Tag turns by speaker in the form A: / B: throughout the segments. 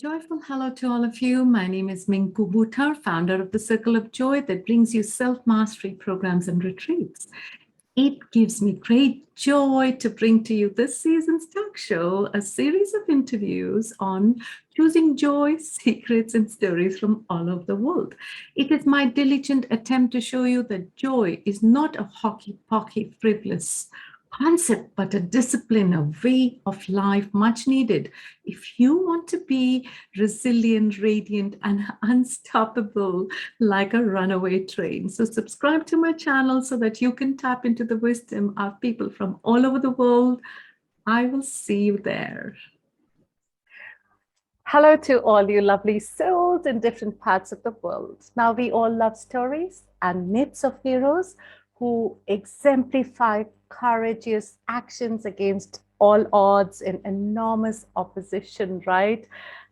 A: joyful hello to all of you. My name is Minku Bhutar, founder of the Circle of Joy that brings you self-mastery programs and retreats. It gives me great joy to bring to you this season's talk show, a series of interviews on choosing joy, secrets, and stories from all over the world. It is my diligent attempt to show you that joy is not a hockey-pocky, frivolous concept, but a discipline, a way of life much needed if you want to be resilient, radiant, and unstoppable like a runaway train. So subscribe to my channel so that you can tap into the wisdom of people from all over the world. I will see you there.
B: Hello to all you lovely souls in different parts of the world. Now, we all love stories and myths of heroes who exemplify courageous actions against all odds in enormous opposition, right?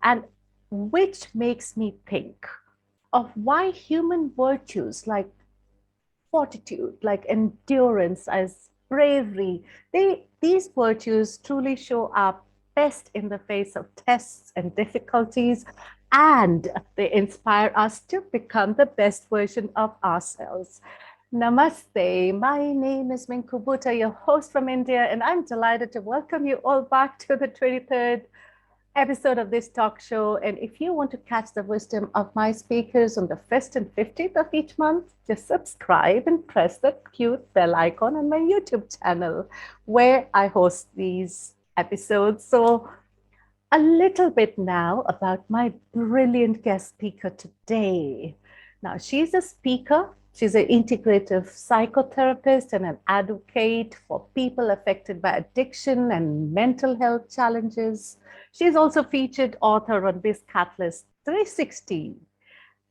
B: And which makes me think of why human virtues like fortitude, like endurance, as bravery, these virtues truly show up best in the face of tests and difficulties, and they inspire us to become the best version of ourselves. Namaste. My name is Minku Bhutar, your host from India, and I'm delighted to welcome you all back to the 23rd episode of this talk show. And if you want to catch the wisdom of my speakers on the 1st and 15th of each month, just subscribe and press the cute bell icon on my YouTube channel where I host these episodes. So a little bit now about my brilliant guest speaker today. Now, she's a speaker. She's an integrative psychotherapist and an advocate for people affected by addiction and mental health challenges. She's also featured author on Biz Catalyst 360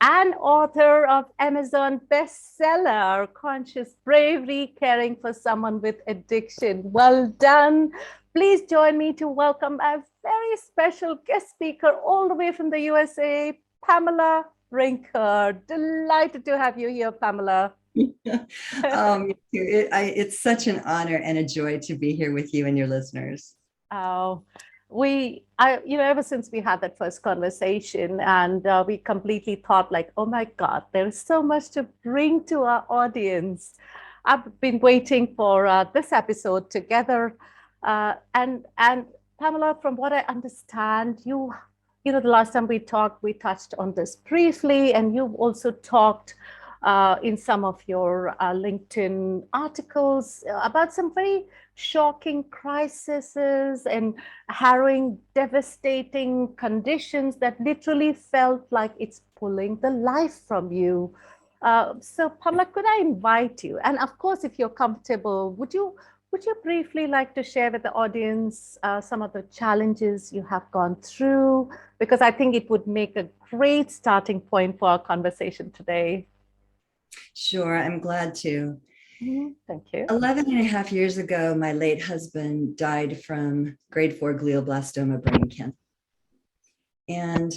B: and author of Amazon bestseller, Conscious Bravery, Caring for Someone with Addiction. Well done. Please join me to welcome a very special guest speaker all the way from the USA, Pamela Brinker. Delighted to have you here, Pamela.
C: It's such an honor and a joy to be here with you and your listeners.
B: Oh, ever since we had that first conversation, and we completely thought like, oh my God, there's so much to bring to our audience. I've been waiting for this episode together. And Pamela, from what I understand, the last time we talked, we touched on this briefly, and you've also talked in some of your LinkedIn articles about some very shocking crises and harrowing, devastating conditions that literally felt like it's pulling the life from you. So Pamela, could I invite you? And of course, if you're comfortable, would you briefly like to share with the audience some of the challenges you have gone through? Because I think it would make a great starting point for our conversation today.
C: Sure, I'm glad to.
B: Thank you.
C: 11 and a half years ago, my late husband died from grade 4 glioblastoma brain cancer. And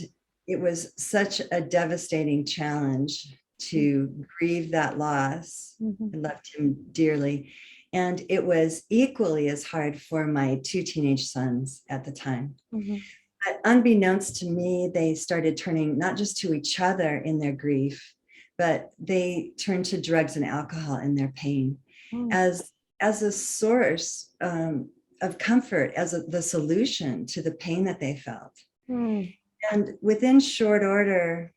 C: it was such a devastating challenge to grieve that loss. I loved him dearly. And it was equally as hard for my 2 teenage sons at the time. But unbeknownst to me, they started turning not just to each other in their grief, but they turned to drugs and alcohol in their pain as a source of comfort, as the solution to the pain that they felt. And within short order,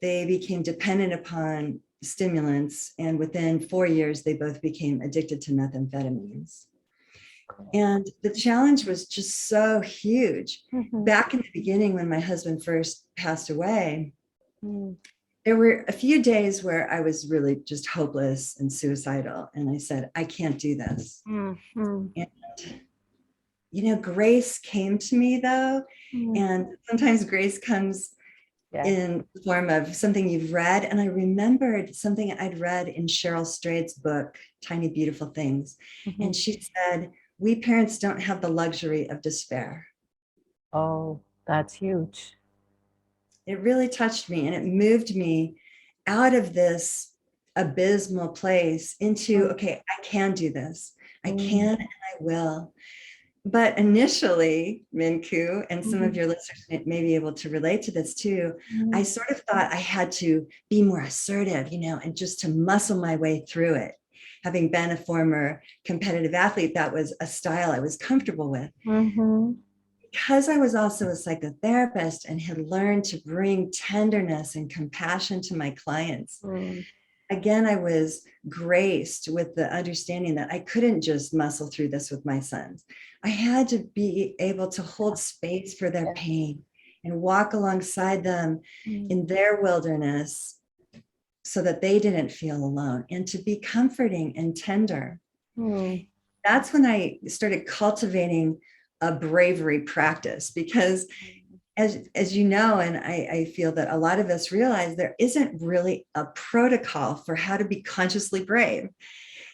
C: they became dependent upon stimulants, and within 4 years, they both became addicted to methamphetamines. And the challenge was just so huge. Back in the beginning, when my husband first passed away, there were a few days where I was really just hopeless and suicidal. And I said, I can't do this. And, grace came to me though. And sometimes grace comes in the form of something you've read. And I remembered something I'd read in Cheryl Strayed's book, Tiny Beautiful Things. And she said, we parents don't have the luxury of despair.
B: Oh, that's huge.
C: It really touched me, and it moved me out of this abysmal place into, okay, I can do this. I can and I will. But initially, Minku, and some of
B: Mhm.
C: your listeners may be able to relate to this too,
B: Mhm.
C: I sort of thought I had to be more assertive, and just to muscle my way through it. Having been a former competitive athlete, that was a style I was comfortable with.
B: Mhm.
C: Because I was also a psychotherapist and had learned to bring tenderness and compassion to my clients,
B: Mm.
C: again, I was graced with the understanding that I couldn't just muscle through this with my sons. I had to be able to hold space for their
B: Yeah.
C: pain and walk alongside them
B: Mm.
C: in their wilderness so that they didn't feel alone, and to be comforting and tender.
B: Mm.
C: That's when I started cultivating a bravery practice, because as you know, and I feel that a lot of us realize, there isn't really a protocol for how to be consciously brave.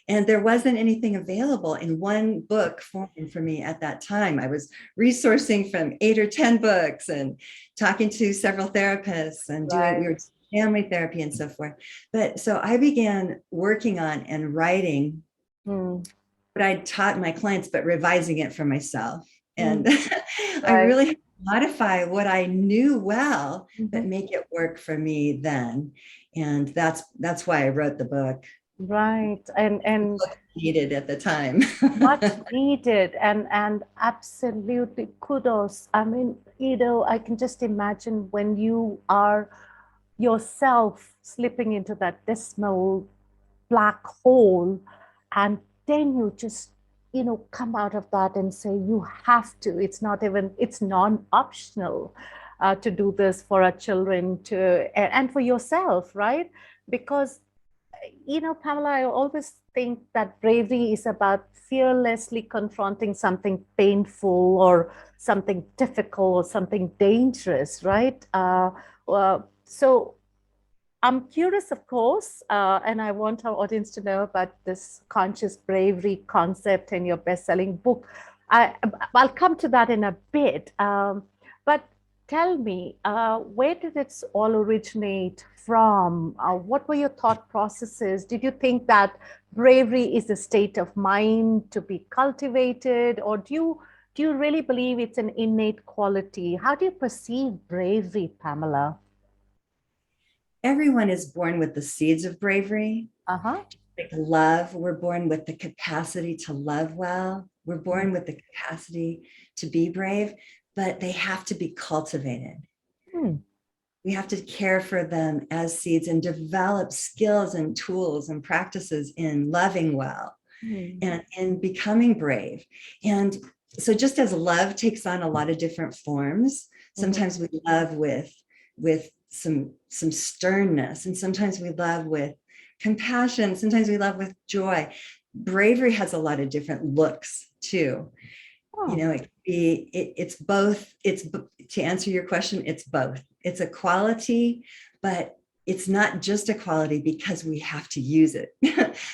C: And there wasn't anything available in one book form for me at that time. I was resourcing from 8 or 10 books and talking to several therapists and we were doing family therapy and so forth. But so I began working on and writing
B: Mm.
C: what I taught my clients, but revising it for myself. And I
B: Right.
C: really had to modify what I knew well, but
B: Mhm.
C: make it work for me then. And that's why I wrote the book.
B: Right. And
C: Needed at the time.
B: much needed, and absolutely kudos. I mean, I can just imagine when you are yourself slipping into that dismal black hole, and then you just come out of that and say you have to. It's non-optional to do this for our children, and for yourself, right? Because Pamela, I always think that bravery is about fearlessly confronting something painful or something difficult or something dangerous, right? So I'm curious, of course, and I want our audience to know about this conscious bravery concept in your best-selling book. I'll come to that in a bit. But tell me, where did it all originate from? What were your thought processes? Did you think that bravery is a state of mind to be cultivated, or do you really believe it's an innate quality? How do you perceive bravery, Pamela?
C: Everyone is born with the seeds of bravery.
B: Uh-huh.
C: Like love, we're born with the capacity to love well. We're born with the capacity to be brave, but they have to be cultivated.
B: Hmm.
C: We have to care for them as seeds and develop skills and tools and practices in loving well and in becoming brave. And so just as love takes on a lot of different forms,
B: Mhm.
C: sometimes we love with some sternness, and sometimes we love with compassion, sometimes we love with joy. Bravery has a lot of different looks too.
B: Oh,
C: It's both. To answer your question, it's both. It's a quality, but it's not just a quality because we have to use it.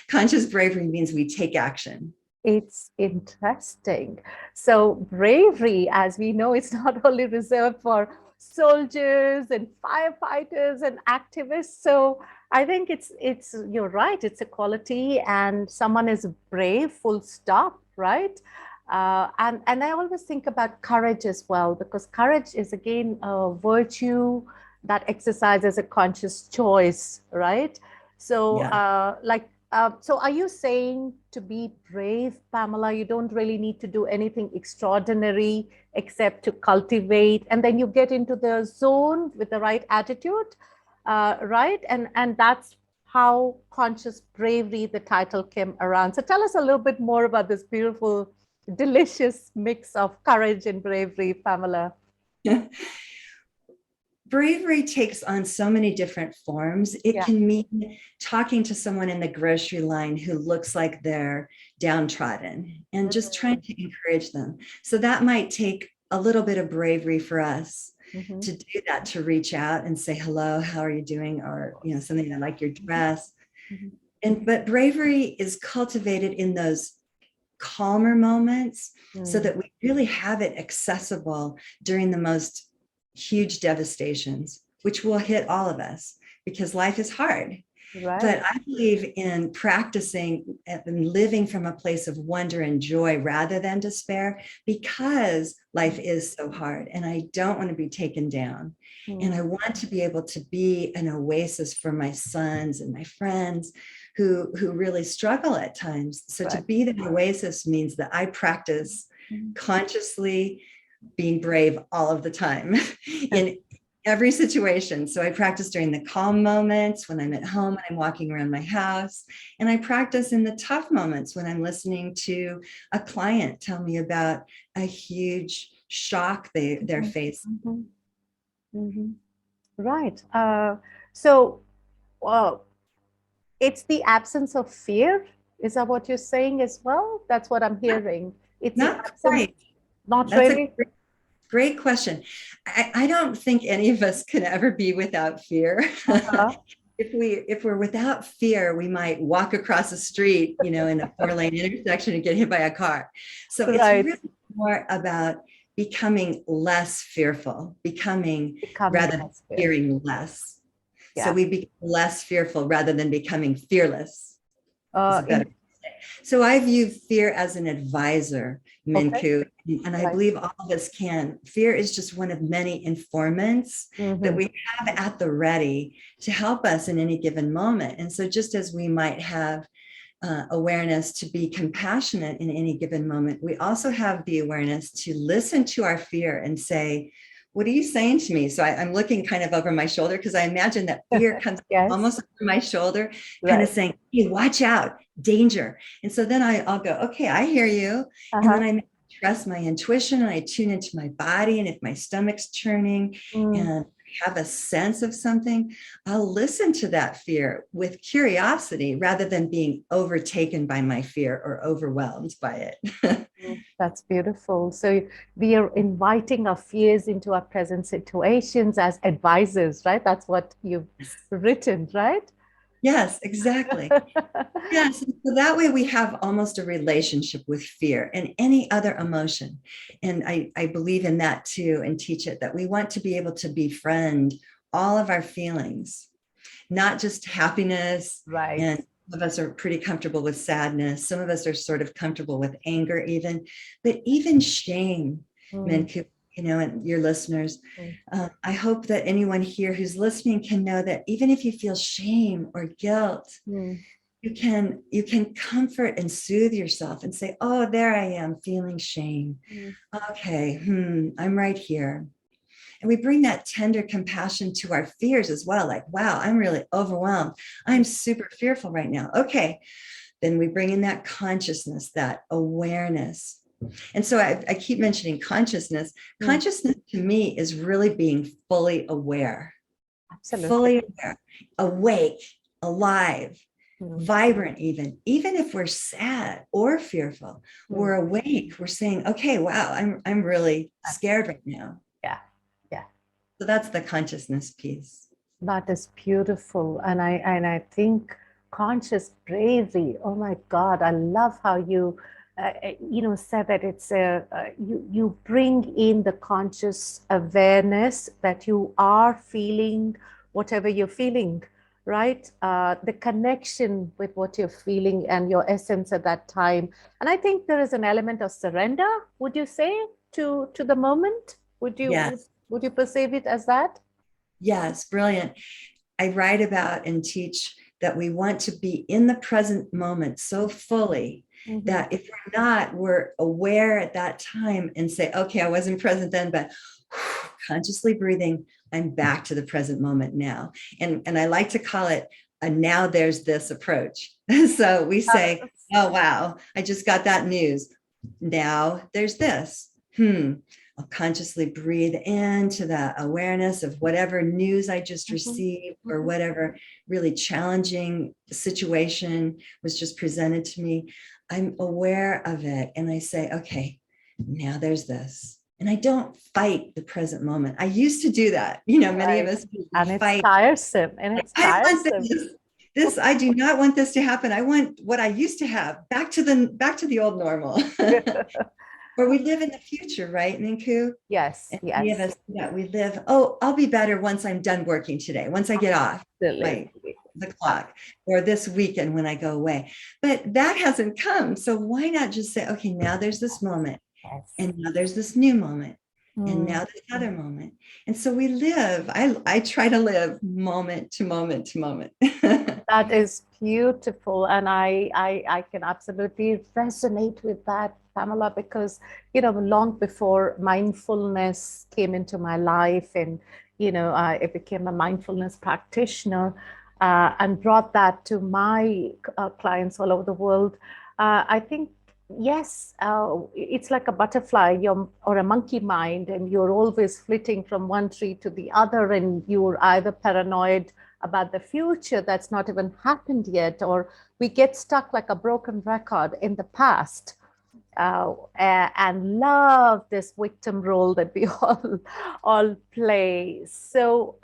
C: Conscious bravery means we take action.
B: it's interesting. So bravery, as we know, it's not only reserved for soldiers and firefighters and activists. So I think it's you're right. It's a quality, and someone is brave, full stop, right? And I always think about courage as well, because courage is again a virtue that exercises a conscious choice, right? So,
C: Yeah.
B: so are you saying to be brave, Pamela, you don't really need to do anything extraordinary except to cultivate, and then you get into the zone with the right attitude, right? And that's how conscious bravery, the title, came around. So tell us a little bit more about this beautiful, delicious mix of courage and bravery, Pamela.
C: Bravery takes on so many different forms. It
B: Yeah.
C: can mean talking to someone in the grocery line who looks like they're downtrodden and just trying to encourage them. So that might take a little bit of bravery for us
B: Mm-hmm.
C: to do that, to reach out and say, hello, how are you doing? Or, something, I like your dress.
B: Mm-hmm.
C: But bravery is cultivated in those calmer moments so
B: Mm.
C: that we really have it accessible during the most huge devastations, which will hit all of us because life is hard.
B: Right.
C: But I believe in practicing and living from a place of wonder and joy rather than despair, because life is so hard and I don't want to be taken down. And I want to be able to be an oasis for my sons and my friends who really struggle at times. So to be the oasis means that I practice consciously being brave all of the time in every situation. So I practice during the calm moments, when I'm at home, when I'm walking around my house, and I practice in the tough moments when I'm listening to a client tell me about a huge shock they're facing.
B: Right. So it's the absence of fear. Is that what you're saying as well? That's what I'm hearing. It's
C: not quite.
B: Not
C: That's
B: really.
C: Great question. I don't think any of us can ever be without fear. If we're without fear, we might walk across the street, in a 4-lane intersection and get hit by a car. So it's really more about becoming less fearful, becoming rather than fearing less. So we become less fearful rather than becoming fearless. So I view fear as an advisor, Minku, and I believe all of us can. Fear is just one of many informants that we have at the ready to help us in any given moment. And so just as we might have awareness to be compassionate in any given moment, we also have the awareness to listen to our fear and say, what are you saying to me? So I'm looking kind of over my shoulder, because I imagine that fear comes almost over my shoulder, kind of saying, hey, watch out, danger. And so then I'll go, okay, I hear you. And then I trust my intuition and I tune into my body. And if my stomach's churning and have a sense of something, I'll listen to that fear with curiosity rather than being overtaken by my fear or overwhelmed by it.
B: That's beautiful. So we are inviting our fears into our present situations as advisors, right? That's what you've written, right?
C: Yes, exactly. Yes. So that way we have almost a relationship with fear and any other emotion. And I believe in that too, and teach it, that we want to be able to befriend all of our feelings, not just happiness.
B: Right.
C: And some of us are pretty comfortable with sadness. Some of us are sort of comfortable with anger even, but even shame, Minku, and your listeners. I hope that anyone here who's listening can know that even if you feel shame or guilt, you can comfort and soothe yourself and say, oh, there I am feeling shame. Okay, I'm right here. And we bring that tender compassion to our fears as well. Like, wow, I'm really overwhelmed. I'm super fearful right now. Okay. Then we bring in that consciousness, that awareness. And so I keep mentioning consciousness. Consciousness to me is really being fully aware. Absolutely. Fully aware, awake, alive, vibrant, even if we're sad or fearful, we're awake. We're saying, okay, wow, I'm really scared right now. So that's the consciousness piece.
B: That is beautiful. And I think conscious bravery, oh my God, I love how you said that it's you bring in the conscious awareness that you are feeling whatever you're feeling, right? The connection with what you're feeling and your essence at that time. And I think there is an element of surrender, would you say, to the moment? Would you perceive it as that?
C: Yes, brilliant. I write about and teach that we want to be in the present moment so fully that if we're not, we're aware at that time and say, okay, I wasn't present then, but consciously breathing, I'm back to the present moment now. And I like to call it a now there's this approach. So we say, oh, wow, I just got that news. Now there's this. I'll consciously breathe into that awareness of whatever news I just received or whatever really challenging situation was just presented to me. I'm aware of it. And I say, okay, now there's this. And I don't fight the present moment. I used to do that. Many of us
B: and
C: fight.
B: It's tiresome. And it's tiresome.
C: This, I do not want this to happen. I want what I used to have, back to the old normal. Or we live in the future, right, Minku?
B: Yes,
C: and
B: yes.
C: Many of us, we live, oh, I'll be better once I'm done working today, once I get off.
B: Absolutely.
C: the clock, or this weekend when I go away. But that hasn't come. So why not just say, okay, now there's this moment, and now the's this new moment, and now this other moment. And so we live, I try to live moment to moment to moment.
B: That is beautiful. And I can absolutely resonate with that, Pamela, because, long before mindfulness came into my life, and, I became a mindfulness practitioner and brought that to my clients all over the world. I think, yes, it's like a butterfly or a monkey mind, and you're always flitting from one tree to the other, and you're either paranoid about the future that's not even happened yet, or we get stuck like a broken record in the past, and love this victim role that we all play. So,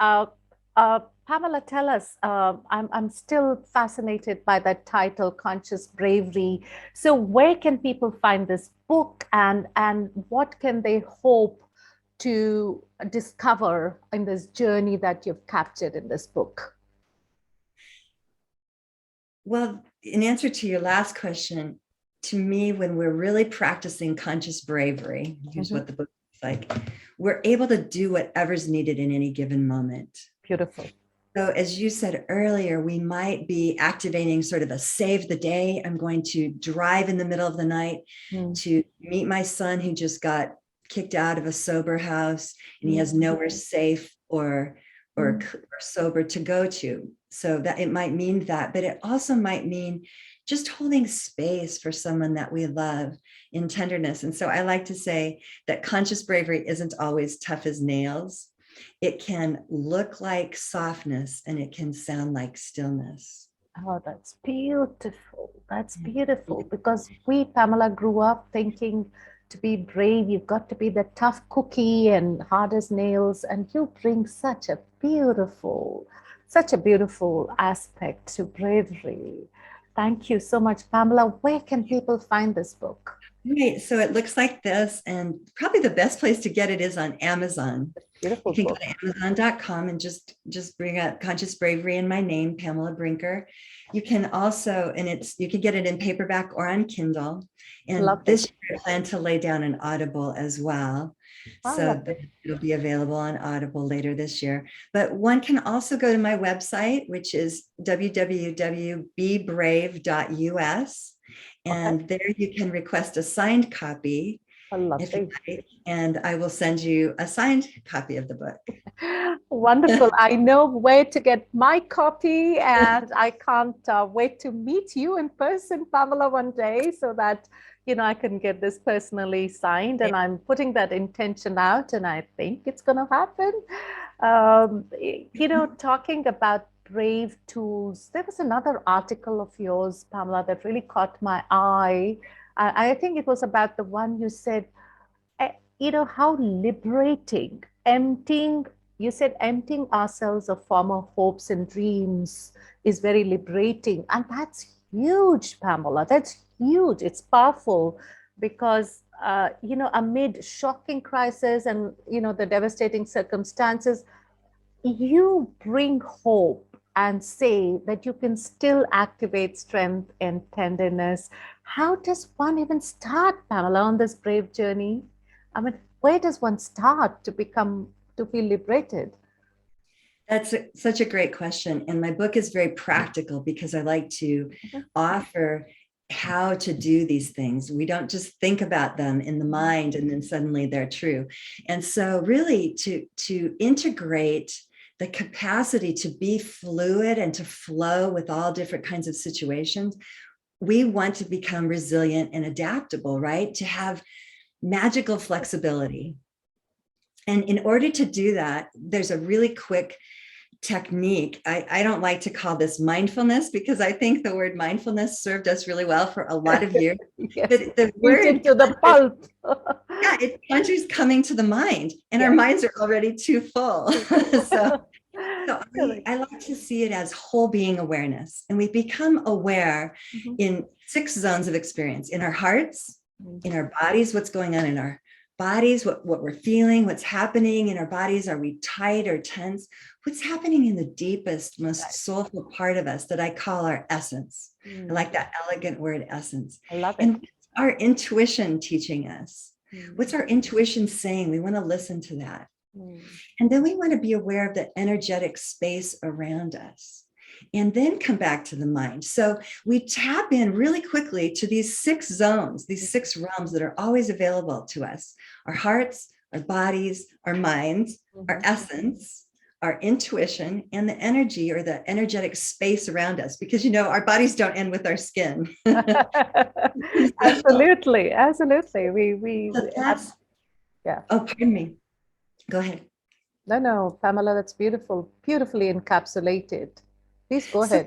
B: Pamela, tell us. I'm still fascinated by that title, Conscious Bravery. So, where can people find this book, and what can they hope to discover in this journey that you've captured in this book?
C: Well, in answer to your last question, to me, when we're really practicing conscious bravery, here's what the book is like, we're able to do whatever's needed in any given moment.
B: Beautiful.
C: So as you said earlier, we might be activating sort of a save the day. I'm going to drive in the middle of the night to meet my son who just got kicked out of a sober house, and he has nowhere safe or sober to go to. So that it might mean that, but it also might mean just holding space for someone that we love in tenderness. And so I like to say that conscious bravery isn't always tough as nails. It can look like softness, and it can sound like stillness.
B: Oh, that's beautiful. That's beautiful, because we, Pamela, grew up thinking to be brave, you've got to be the tough cookie and hard as nails. And you bring such a beautiful aspect to bravery. Thank you so much, Pamela. Where can people find this book?
C: Right. So it looks like this, and probably the best place to get it is on Amazon.
B: Beautiful.
C: You can go to Amazon.com and just bring up Conscious Bravery and my name, Pamela Brinker. You can also, you can get it in paperback or on Kindle. And this year I plan to lay down an Audible as well. So it'll be available on Audible later this year. But one can also go to my website, which is www.bebrave.us. And there you can request a signed copy. If you like, and I will send you a signed copy of the book.
B: Wonderful. I know where to get my copy, and I can't wait to meet you in person, Pamela, one day, so that I can get this personally signed. And I'm putting that intention out, and I think it's going to happen. Talking about brave tools, there was another article of yours, Pamela, that really caught my eye. I think it was about the one you said, how liberating, you said emptying ourselves of former hopes and dreams is very liberating. And that's huge, Pamela. That's huge. It's powerful, because, amid shocking crisis and, the devastating circumstances, you bring hope and say that you can still activate strength and tenderness. How does one even start, Pamela, on this brave journey? I mean, where does one start to feel liberated?
C: That's such a great question. And my book is very practical, because I like to offer how to do these things. We don't just think about them in the mind and then suddenly they're true. And so really to integrate the capacity to be fluid and to flow with all different kinds of situations, we want to become resilient and adaptable, right? To have magical flexibility. And in order to do that, there's a really quick technique. I don't like to call this mindfulness, because I think the word mindfulness served us really well for a lot of years.
B: Yes.
C: But the word
B: into the pulp.
C: It conjures coming to the mind, and our minds are already too full. So I like to see it as whole being awareness. And we become aware in 6 zones of experience: in our hearts, in our bodies, what's going on in our bodies, what we're feeling, what's happening in our bodies. Are we tight or tense? What's happening in the deepest, most soulful part of us that I call our essence? I like that elegant word, essence.
B: I love it.
C: And what's our intuition teaching us? What's our intuition saying? We want to listen to that. And then we want to be aware of the energetic space around us, and then come back to the mind. So we tap in really quickly to these 6 zones, these 6 realms that are always available to us: our hearts, our bodies, our minds, our essence, our intuition, and the energy or the energetic space around us, because, you know, our bodies don't end with our skin.
B: Absolutely. We
C: So that's,
B: yeah.
C: oh, pardon me. Go ahead.
B: No, Pamela, that's beautiful, beautifully encapsulated. Please go ahead.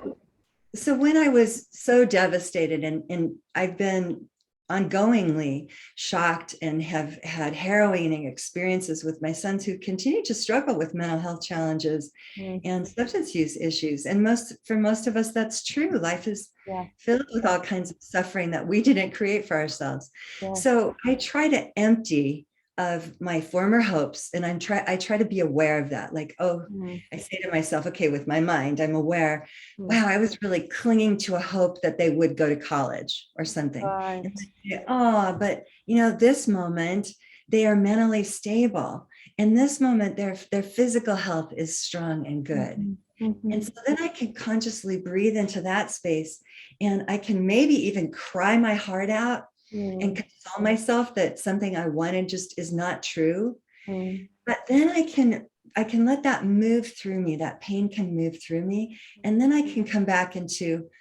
C: So when I was so devastated, and I've been ongoingly shocked and have had harrowing experiences with my sons who continue to struggle with mental health challenges and substance use issues. And for most of us, that's true. Life is filled with all kinds of suffering that we didn't create for ourselves. So I try to empty of my former hopes, and I try to be aware of that. Like, I say to myself, okay, with my mind, I'm aware, wow, I was really clinging to a hope that they would go to college or something.
B: Right.
C: And but you know, this moment they are mentally stable, and this moment their physical health is strong and good. And so then I can consciously breathe into that space, and I can maybe even cry my heart out and console myself that something I wanted just is not true. But then I can let that move through me. That pain can move through me. And then I can come back into,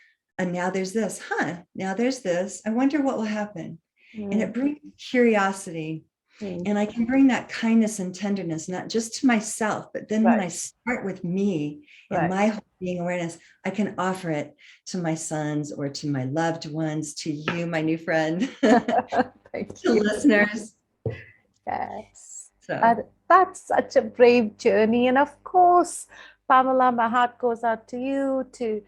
C: now there's this, now there's this. I wonder what will happen. And it brings curiosity. And I can bring that kindness and tenderness, not just to myself, but then when I start with me and my whole being awareness, I can offer it to my sons or to my loved ones, to you, my new friend,
B: Thank
C: to
B: you.
C: listeners.
B: Yes.
C: So
B: That's such a brave journey. And of course, Pamela, my heart goes out to you, to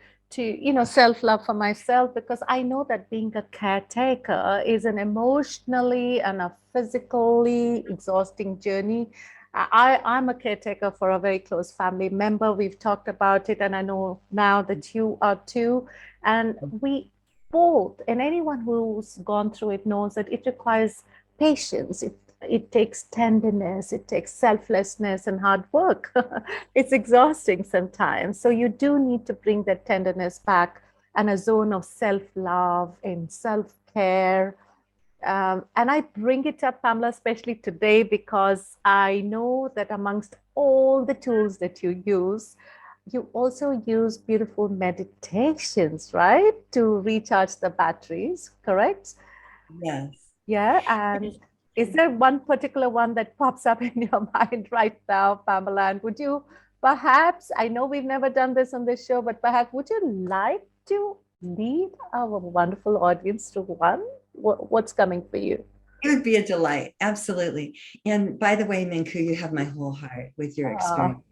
B: self-love for myself, because I know that being a caretaker is an emotionally and a physically exhausting journey. I'm a caretaker for a very close family member. We've talked about it, and I know now that you are too. And we both, and anyone who's gone through it knows that it requires patience. It takes tenderness, it takes selflessness and hard work. It's exhausting sometimes. So you do need to bring that tenderness back, and a zone of self-love and self-care. And I bring it up, Pamela, especially today, because I know that amongst all the tools that you also use beautiful meditations, right? To recharge the batteries, correct?
C: yes.
B: Yeah. And is there one particular one that pops up in your mind right now, Pamela? And would you perhaps, I know we've never done this on this show, but perhaps would you like to lead our wonderful audience to one? What's coming for you?
C: It would be a delight. Absolutely. And by the way, Minku, you have my whole heart with your experience.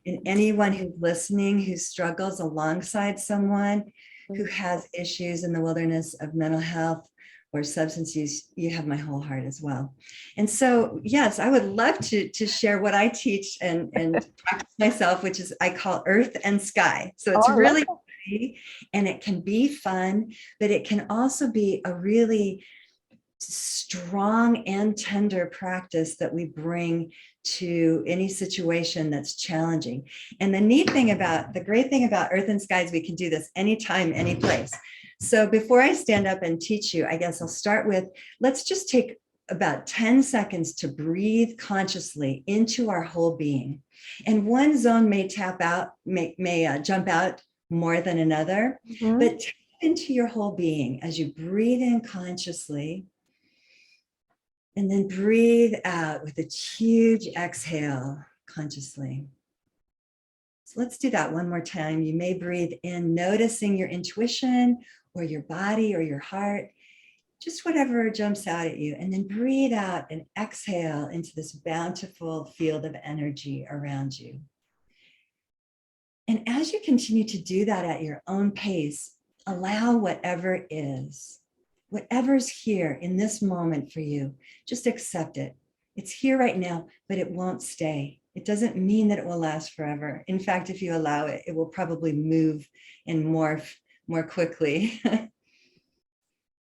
C: And anyone who's listening, who struggles alongside someone who has issues in the wilderness of mental health or substance use, you have my whole heart as well. And so, yes, I would love to share what I teach and practice myself, which is I call earth and sky. So it's really pretty, and it can be fun, but it can also be a really strong and tender practice that we bring to any situation that's challenging. And the great thing about Earth and Sky is we can do this anytime, any place. So before I stand up and teach you, I guess I'll start with, let's just take about 10 seconds to breathe consciously into our whole being. And one zone may jump out more than another, but tap into your whole being as you breathe in consciously. And then breathe out with a huge exhale consciously. So let's do that one more time. You may breathe in, noticing your intuition or your body or your heart, just whatever jumps out at you. And then breathe out and exhale into this bountiful field of energy around you. And as you continue to do that at your own pace, allow whatever is. Whatever's here in this moment for you, just accept it. It's here right now, but it won't stay. It doesn't mean that it will last forever. In fact, if you allow it, it will probably move and morph more quickly.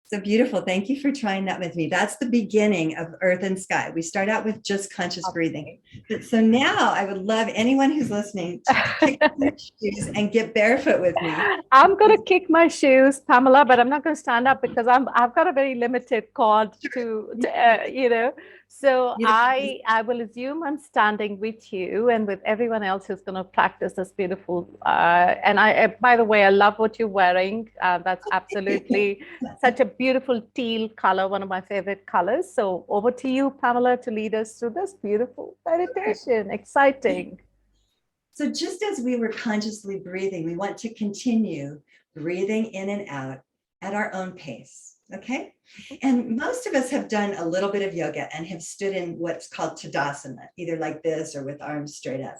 C: So beautiful. Thank you for trying that with me. That's the beginning of Earth and Sky. We start out with just conscious breathing. But so now I would love anyone who's listening to kick their shoes and get barefoot with me.
B: I'm going to kick my shoes, Pamela, but I'm not going to stand up because I've got a very limited cord to you know. So I will assume I'm standing with you and with everyone else who's going to practice this beautiful. And by the way, I love what you're wearing. That's absolutely such a beautiful teal color, one of my favorite colors. So over to you, Pamela, to lead us through this beautiful meditation. Exciting.
C: So just as we were consciously breathing, we want to continue breathing in and out at our own pace. Okay. And most of us have done a little bit of yoga and have stood in what's called Tadasana, either like this or with arms straight up.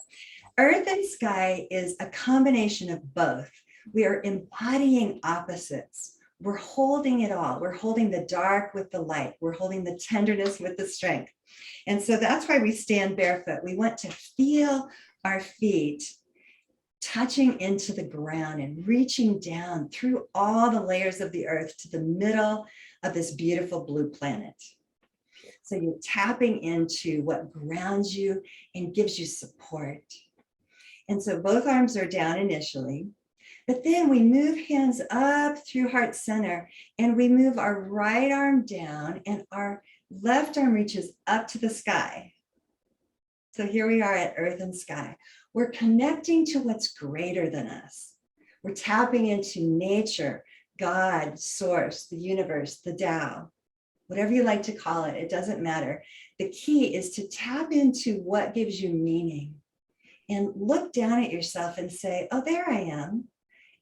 C: Earth and Sky is a combination of both. We are embodying opposites. We're holding it all. We're holding the dark with the light. We're holding the tenderness with the strength. And so that's why we stand barefoot. We want to feel our feet touching into the ground and reaching down through all the layers of the earth to the middle of this beautiful blue planet. So you're tapping into what grounds you and gives you support. And so both arms are down initially, but then we move hands up through heart center and we move our right arm down and our left arm reaches up to the sky. So here we are at Earth and Sky. We're connecting to what's greater than us. We're tapping into nature, God, source, the universe, the Tao, whatever you like to call it, it doesn't matter. The key is to tap into what gives you meaning and look down at yourself and say, oh, there I am.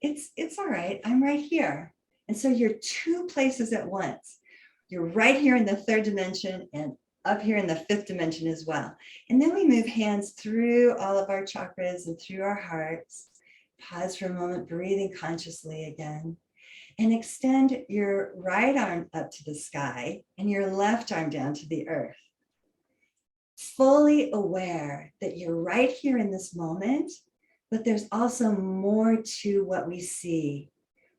C: It's all right, I'm right here. And so you're two places at once. You're right here in the third dimension and up here in the fifth dimension as well. And then we move hands through all of our chakras and through our hearts. Pause for a moment, breathing consciously again. And extend your right arm up to the sky and your left arm down to the earth. Fully aware that you're right here in this moment, but there's also more to what we see,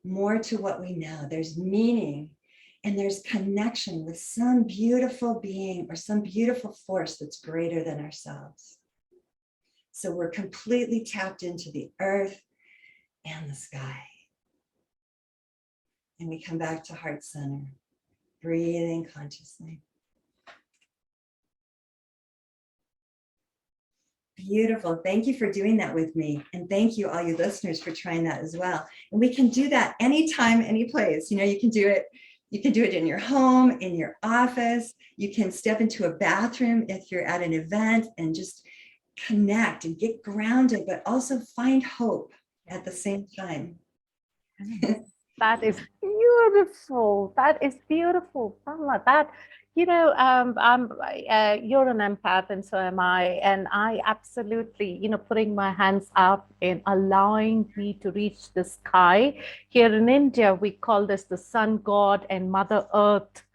C: more to what we know. There's meaning. And there's connection with some beautiful being or some beautiful force that's greater than ourselves. So we're completely tapped into the earth and the sky. And we come back to heart center, breathing consciously. Beautiful. Thank you for doing that with me. And thank you, all you listeners, for trying that as well. And we can do that anytime, any place. You know, you can do it. You can do it in your home, in your office. You can step into a bathroom if you're at an event and just connect and get grounded, but also find hope at the same time.
B: That is beautiful. That is beautiful, Pamela. That, you know, you're an empath and so am I. And I absolutely, you know, putting my hands up and allowing me to reach the sky. Here in India, we call this the sun god and Mother Earth.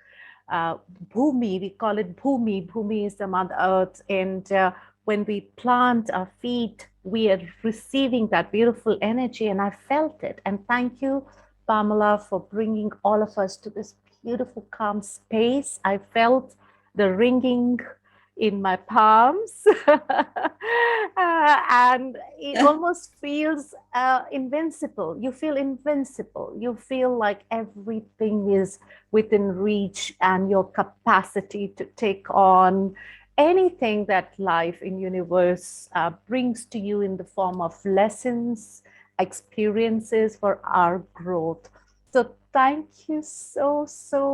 B: Bhumi, we call it Bhumi. Bhumi is the Mother Earth. And when we plant our feet, we are receiving that beautiful energy. And I felt it. And thank you, Pamela, for bringing all of us to this beautiful, calm space. I felt the ringing in my palms and it almost feels invincible. You feel invincible. You feel like everything is within reach and your capacity to take on anything that life in universe brings to you in the form of lessons, experiences for our growth. So thank you so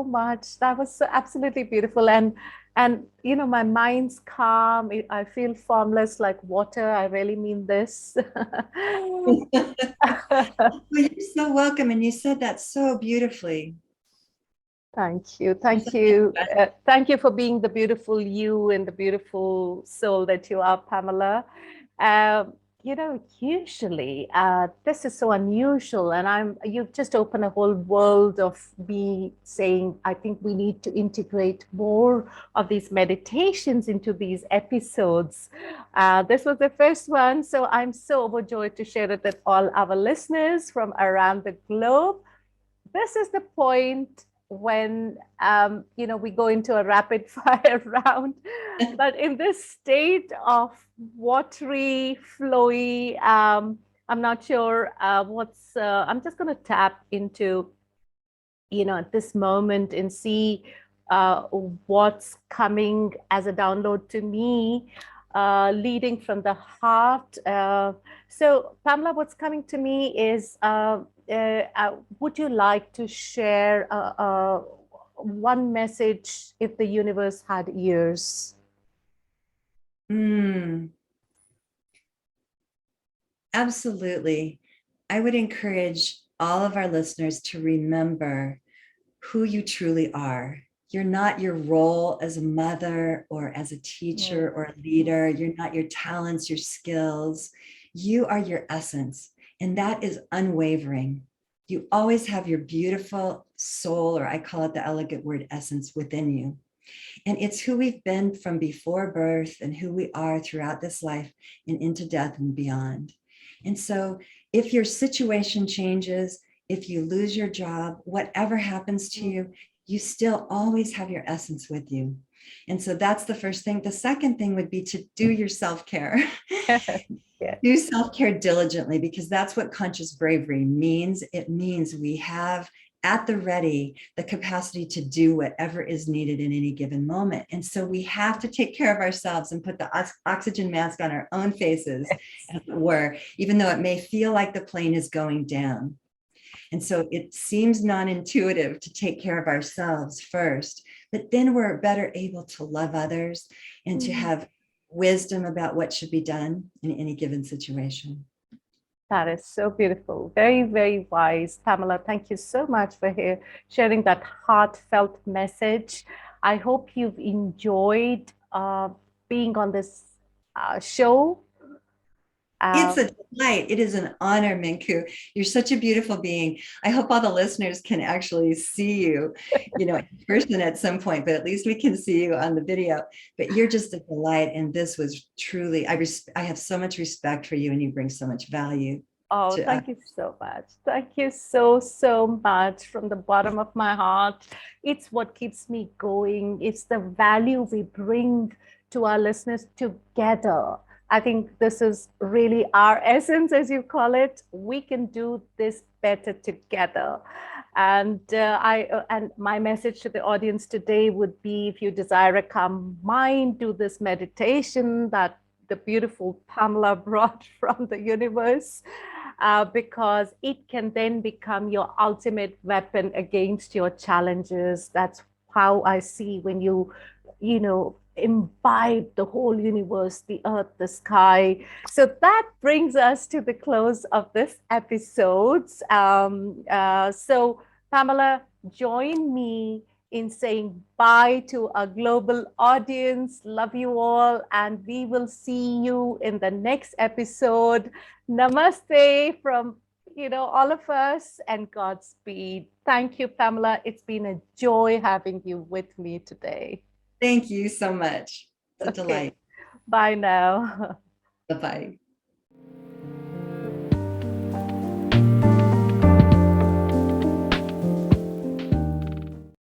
B: much. That was so absolutely beautiful. And you know, my mind's calm. I feel formless like water. I really mean this.
C: Well, you're so welcome. And you said that so beautifully.
B: Thank you. Thank you. Thank you for being the beautiful you and the beautiful soul that you are, Pamela. usually this is so unusual, and you've just opened a whole world of me saying, I think we need to integrate more of these meditations into these episodes. This was the first one, so I'm so overjoyed to share it with all our listeners from around the globe. This is the point when we go into a rapid fire round, but in this state of watery, flowy, I'm not sure I'm just going to tap into at this moment and see what's coming as a download to me, leading from the heart. So, Pamela, what's coming to me is would you like to share one message if the universe had ears?
C: Absolutely. I would encourage all of our listeners to remember who you truly are. You're not your role as a mother or as a teacher or a leader. You're not your talents, your skills. You are your essence, and that is unwavering. You always have your beautiful soul, or I call it the elegant word essence, within you. And it's who we've been from before birth and who we are throughout this life and into death and beyond. And so if your situation changes, if you lose your job, whatever happens to you, you still always have your essence with you. And so that's the first thing. The second thing would be to do your self-care. Do self-care diligently, because that's what conscious bravery means. It means we have at the ready the capacity to do whatever is needed in any given moment. And so we have to take care of ourselves and put the oxygen mask on our own faces, as it were, even though it may feel like the plane is going down. And so it seems non-intuitive to take care of ourselves first, but then we're better able to love others and to have wisdom about what should be done in any given situation.
B: That is so beautiful. Very, very wise. Pamela, thank you so much for sharing that heartfelt message. I hope you've enjoyed being on this show.
C: It's a delight. It is an honor, Minku. You're such a beautiful being. I hope all the listeners can actually see you, in person at some point, but at least we can see you on the video. But you're just a delight. And this was truly, I have so much respect for you, and you bring so much value.
B: Oh, thank you so much. Thank you so, so much from the bottom of my heart. It's what keeps me going. It's the value we bring to our listeners together. I think this is really our essence, as you call it. We can do this better together. And and my message to the audience today would be, if you desire a calm mind, do this meditation that the beautiful Pamela brought from the universe, because it can then become your ultimate weapon against your challenges. That's how I see when you imbibe the whole universe, the earth, the sky. So that brings us to the close of this episode. So Pamela, join me in saying bye to our global audience. Love you all, and we will see you in the next episode. Namaste from all of us, and Godspeed. Thank you, Pamela. It's been a joy having you with me today.
C: Thank you so much. It's a delight.
B: Bye now.
C: Bye-bye.